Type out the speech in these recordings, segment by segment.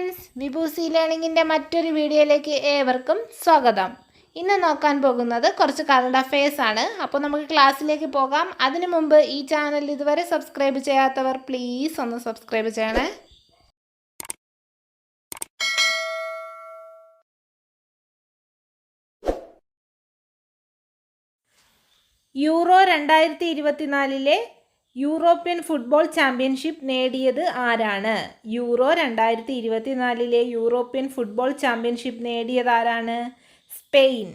Friends, വിഭൂസി ലേണിങ്ങിൻ്റെ മറ്റൊരു വീഡിയോയിലേക്ക് ഏവർക്കും സ്വാഗതം. ഇന്ന് നോക്കാൻ പോകുന്നത് കുറച്ച് കറണ്ട് അഫയേഴ്സ് ആണ്. അപ്പോൾ നമുക്ക് ക്ലാസ്സിലേക്ക് പോകാം. അതിനു മുമ്പ് ഈ ചാനൽ ഇതുവരെ സബ്സ്ക്രൈബ് ചെയ്യാത്തവർ പ്ലീസ് ഒന്ന് സബ്സ്ക്രൈബ് ചെയ്യണേ. യൂറോ 2024 യൂറോപ്യൻ ഫുട്ബോൾ ചാമ്പ്യൻഷിപ്പ് നേടിയത് ആരാണ്? യൂറോ 2024 യൂറോപ്യൻ ഫുട്ബോൾ ചാമ്പ്യൻഷിപ്പ് നേടിയത് ആരാണ്? സ്പെയിൻ.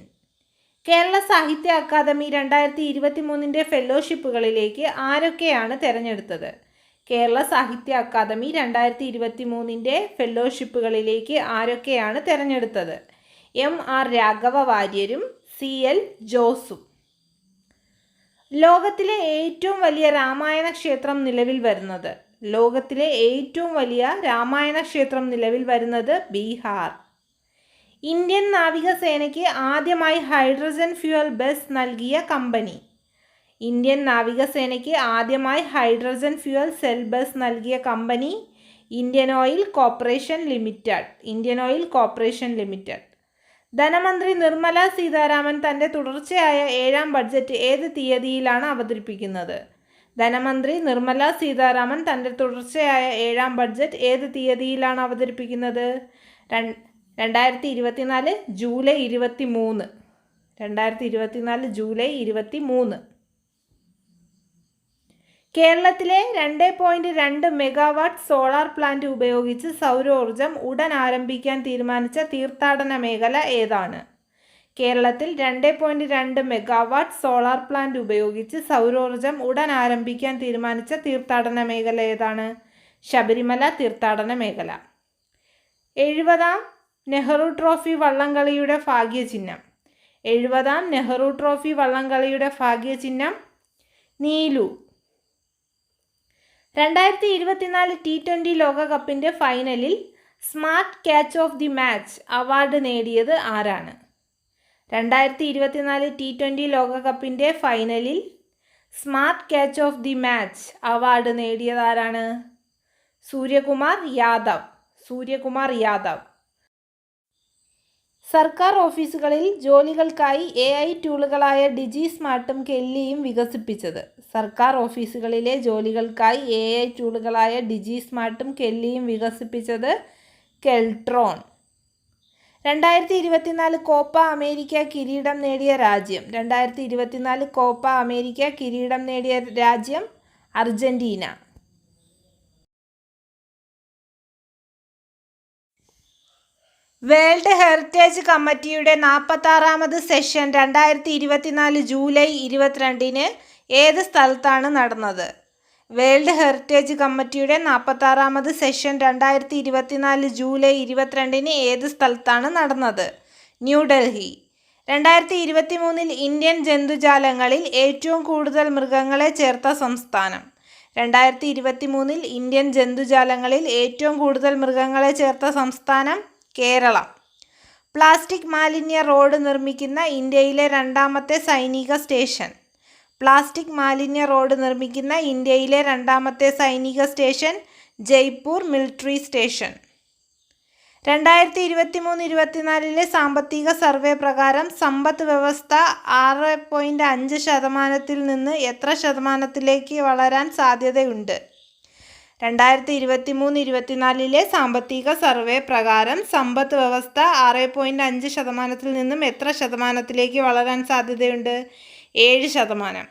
കേരള സാഹിത്യ അക്കാദമി 2023 ഫെലോഷിപ്പുകളിലേക്ക് ആരൊക്കെയാണ് തിരഞ്ഞെടുത്തത്? കേരള സാഹിത്യ അക്കാദമി 2023 ഫെലോഷിപ്പുകളിലേക്ക് ആരൊക്കെയാണ് തിരഞ്ഞെടുത്തത്? MR Raghava വാര്യരും CL ജോസും. ലോകത്തിലെ ഏറ്റവും വലിയ രാമായണ ക്ഷേത്രം നിലവിൽ വരുന്നത്? ലോകത്തിലെ ഏറ്റവും വലിയ രാമായണ ക്ഷേത്രം നിലവിൽ വരുന്നത് ബീഹാർ. ഇന്ത്യൻ നാവികസേനയ്ക്ക് ആദ്യമായി ഹൈഡ്രജൻ ഫ്യൂവൽ ബസ് നൽകിയ കമ്പനി? ഇന്ത്യൻ നാവികസേനയ്ക്ക് ആദ്യമായി ഹൈഡ്രജൻ ഫ്യൂവൽ സെൽ ബസ് നൽകിയ company Indian oil corporation limited. Indian oil corporation limited. ധനമന്ത്രി നിർമ്മല സീതാരാമൻ തൻ്റെ തുടർച്ചയായ 7ാം ബഡ്ജറ്റ് ഏത് തീയതിയിലാണ് അവതരിപ്പിക്കുന്നത്? ധനമന്ത്രി നിർമ്മല സീതാരാമൻ തൻ്റെ തുടർച്ചയായ 7ാം ബഡ്ജറ്റ് ഏത് തീയതിയിലാണ് അവതരിപ്പിക്കുന്നത്? 2024 ജൂലൈ 23. 2024 ജൂലൈ 23. കേരളത്തിലെ 2.2 മെഗാവാട്ട് സോളാർ പ്ലാന്റ് ഉപയോഗിച്ച് സൗരോർജം ഉടൻ ആരംഭിക്കാൻ തീരുമാനിച്ച തീർത്ഥാടന മേഖല ഏതാണ്? കേരളത്തിൽ 2.2 മെഗാവാട്ട് സോളാർ പ്ലാന്റ് ഉപയോഗിച്ച് സൗരോർജം ഉടൻ ആരംഭിക്കാൻ തീരുമാനിച്ച തീർത്ഥാടന മേഖല ഏതാണ്? ശബരിമല തീർത്ഥാടന മേഖല. 70ാം നെഹ്റു ട്രോഫി വള്ളംകളിയുടെ ഭാഗ്യചിഹ്നം? 70ാം നെഹ്റു ട്രോഫി വള്ളംകളിയുടെ ഭാഗ്യചിഹ്നം നീലു. 2024 T20 ലോകകപ്പിൻ്റെ ഫൈനലിൽ smart catch of the match award നേടിയത് ആരാണ്? 2024 T20 ലോകകപ്പിൻ്റെ ഫൈനലിൽ smart catch of the match award നേടിയത് ആരാണ്? സൂര്യകുമാർ യാദവ്. സൂര്യകുമാർ യാദവ്. സർക്കാർ ഓഫീസുകളിൽ ജോലികൾക്കായി AI ടൂളുകളായ ഡിജി സ്മാർട്ടും കെല്ലിയും വികസിപ്പിച്ചത്? സർക്കാർ ഓഫീസുകളിലെ ജോലികൾക്കായി AI ടൂളുകളായ ഡിജി സ്മാർട്ടും കെല്ലിയും വികസിപ്പിച്ചത് കെൽട്രോൺ. 2024 കോപ്പ അമേരിക്ക കിരീടം നേടിയ രാജ്യം? 2024 കോപ്പ അമേരിക്ക കിരീടം നേടിയ രാജ്യം അർജന്റീന. വേൾഡ് ഹെറിറ്റേജ് കമ്മിറ്റിയുടെ 46ാമത് സെഷൻ 2024 ജൂലൈ 22 ഏത് സ്ഥലത്താണ് നടന്നത്? വേൾഡ് ഹെറിറ്റേജ് കമ്മിറ്റിയുടെ 46ാമത് സെഷൻ 2024 ജൂലൈ 22 ഏത് സ്ഥലത്താണ് നടന്നത്? ന്യൂഡൽഹി. 2023 ഇന്ത്യൻ ജന്തുജാലങ്ങളിൽ ഏറ്റവും കൂടുതൽ മൃഗങ്ങളെ ചേർത്ത സംസ്ഥാനം? 2023 ഇന്ത്യൻ ജന്തുജാലങ്ങളിൽ ഏറ്റവും കൂടുതൽ മൃഗങ്ങളെ ചേർത്ത സംസ്ഥാനം കേരളം. പ്ലാസ്റ്റിക് മാലിന്യ റോഡ് നിർമ്മിക്കുന്ന ഇന്ത്യയിലെ 2ാമത്തെ സൈനിക സ്റ്റേഷൻ? പ്ലാസ്റ്റിക് മാലിന്യ റോഡ് നിർമ്മിക്കുന്ന ഇന്ത്യയിലെ 2ാമത്തെ സൈനിക സ്റ്റേഷൻ ജയ്പൂർ മിലിറ്ററി സ്റ്റേഷൻ. 2023-24 സാമ്പത്തിക സർവേ പ്രകാരം സമ്പദ് വ്യവസ്ഥ 6.5% നിന്ന് എത്ര ശതമാനത്തിലേക്ക് വളരാൻ സാധ്യതയുണ്ട്? 2023-24 സാമ്പത്തിക സർവേ പ്രകാരം സമ്പദ് വ്യവസ്ഥ 6.5% നിന്നും എത്ര ശതമാനത്തിലേക്ക് വളരാൻ സാധ്യതയുണ്ട്? 7%.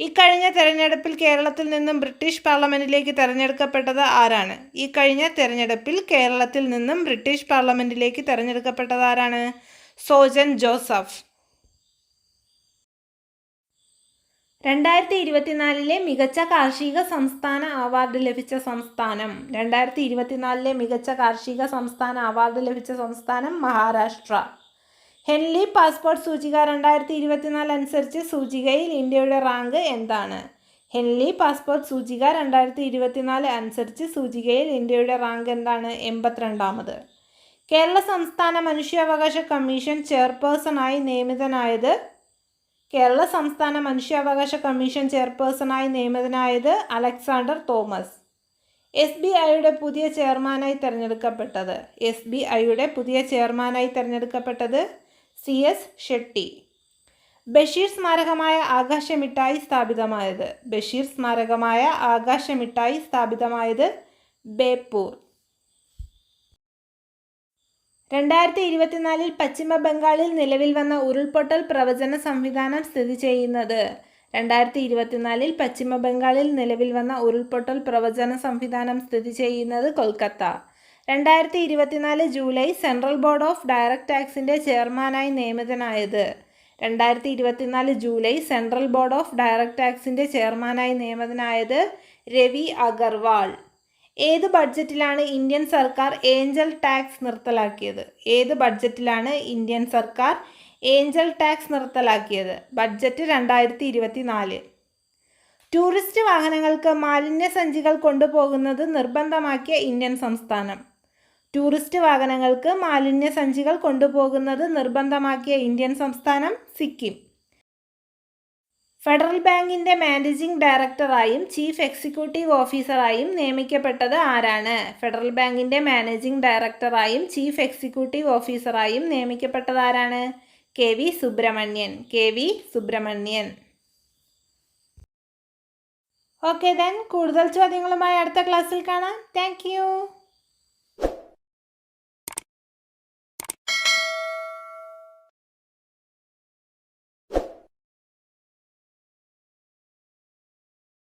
ഇക്കഴിഞ്ഞ തെരഞ്ഞെടുപ്പിൽ കേരളത്തിൽ നിന്നും ബ്രിട്ടീഷ് പാർലമെന്റിലേക്ക് തെരഞ്ഞെടുക്കപ്പെട്ടത് ആരാണ്? ഇക്കഴിഞ്ഞ തെരഞ്ഞെടുപ്പിൽ കേരളത്തിൽ നിന്നും ബ്രിട്ടീഷ് പാർലമെന്റിലേക്ക് തെരഞ്ഞെടുക്കപ്പെട്ടത് ആരാണ്? സോജൻ ജോസഫ്. 2024 മികച്ച കാർഷിക സംസ്ഥാന അവാർഡ് ലഭിച്ച സംസ്ഥാനം? 2024 മികച്ച കാർഷിക സംസ്ഥാന അവാർഡ് ലഭിച്ച സംസ്ഥാനം മഹാരാഷ്ട്ര. ഹെൻലി പാസ്പോർട്ട് സൂചിക 2024 അനുസരിച്ച് സൂചികയിൽ ഇന്ത്യയുടെ റാങ്ക് എന്താണ്? ഹെൻലി പാസ്പോർട്ട് സൂചിക 2024 അനുസരിച്ച് സൂചികയിൽ ഇന്ത്യയുടെ റാങ്ക് എന്താണ്? 82ാമത്. കേരള സംസ്ഥാന മനുഷ്യാവകാശ കമ്മീഷൻ ചെയർപേഴ്സണായി നിയമിതനായത്? കേരള സംസ്ഥാന മനുഷ്യാവകാശ കമ്മീഷൻ ചെയർപേഴ്സണായി നിയമിതനായത് അലക്സാണ്ടർ തോമസ്. SBIയുടെ പുതിയ ചെയർമാനായി തിരഞ്ഞെടുക്കപ്പെട്ടത്? SBIയുടെ പുതിയ ചെയർമാനായി തിരഞ്ഞെടുക്കപ്പെട്ടത് CS ഷെട്ടി. ബഷീർ സ്മാരകമായ ആകാശമിഠായി സ്ഥാപിതമായത്? ബഷീർ സ്മാരകമായ ആകാശമിഠായി സ്ഥാപിതമായത് ബേപ്പൂർ. 2024 പശ്ചിമ ബംഗാളിൽ നിലവിൽ വന്ന ഉരുൾപൊട്ടൽ പ്രവചന സംവിധാനം സ്ഥിതി ചെയ്യുന്നത്? 2024 പശ്ചിമ ബംഗാളിൽ നിലവിൽ വന്ന ഉരുൾപൊട്ടൽ പ്രവചന സംവിധാനം സ്ഥിതി ചെയ്യുന്നത് Kolkata. 2024 July central board of direct ടാക്സിൻ്റെ ചെയർമാനായി നിയമിതനായത്? 2024 July central board of direct ടാക്സിൻ്റെ ചെയർമാനായി നിയമിതനായത് രവി അഗർവാൾ. ഏത് ബഡ്ജറ്റിലാണ് ഇന്ത്യൻ സർക്കാർ ഏഞ്ചൽ ടാക്സ് നിർത്തലാക്കിയത്? ഏത് ബഡ്ജറ്റിലാണ് ഇന്ത്യൻ സർക്കാർ ഏഞ്ചൽ ടാക്സ് നിർത്തലാക്കിയത്? ബഡ്ജറ്റ് 2024. ടൂറിസ്റ്റ് വാഹനങ്ങൾക്ക് മാലിന്യസഞ്ചികൾ കൊണ്ടുപോകുന്നത് നിർബന്ധമാക്കിയ ഇന്ത്യൻ സംസ്ഥാനം? ടൂറിസ്റ്റ് വാഹനങ്ങൾക്ക് മാലിന്യസഞ്ചികൾ കൊണ്ടുപോകുന്നത് നിർബന്ധമാക്കിയ ഇന്ത്യൻ സംസ്ഥാനം സിക്കിം. ഫെഡറൽ ബാങ്കിൻ്റെ മാനേജിംഗ് ഡയറക്ടറായും ചീഫ് എക്സിക്യൂട്ടീവ് ഓഫീസറായും നിയമിക്കപ്പെട്ടത് ആരാണ്? ഫെഡറൽ ബാങ്കിൻ്റെ മാനേജിംഗ് ഡയറക്ടറായും ചീഫ് എക്സിക്യൂട്ടീവ് ഓഫീസറായും നിയമിക്കപ്പെട്ടത് ആരാണ്? KV Subramanian. KV Subramanian. Okay then, കൂടുതൽ ചോദ്യങ്ങളുമായി അടുത്ത ക്ലാസ്സിൽ കാണാം. Thank U.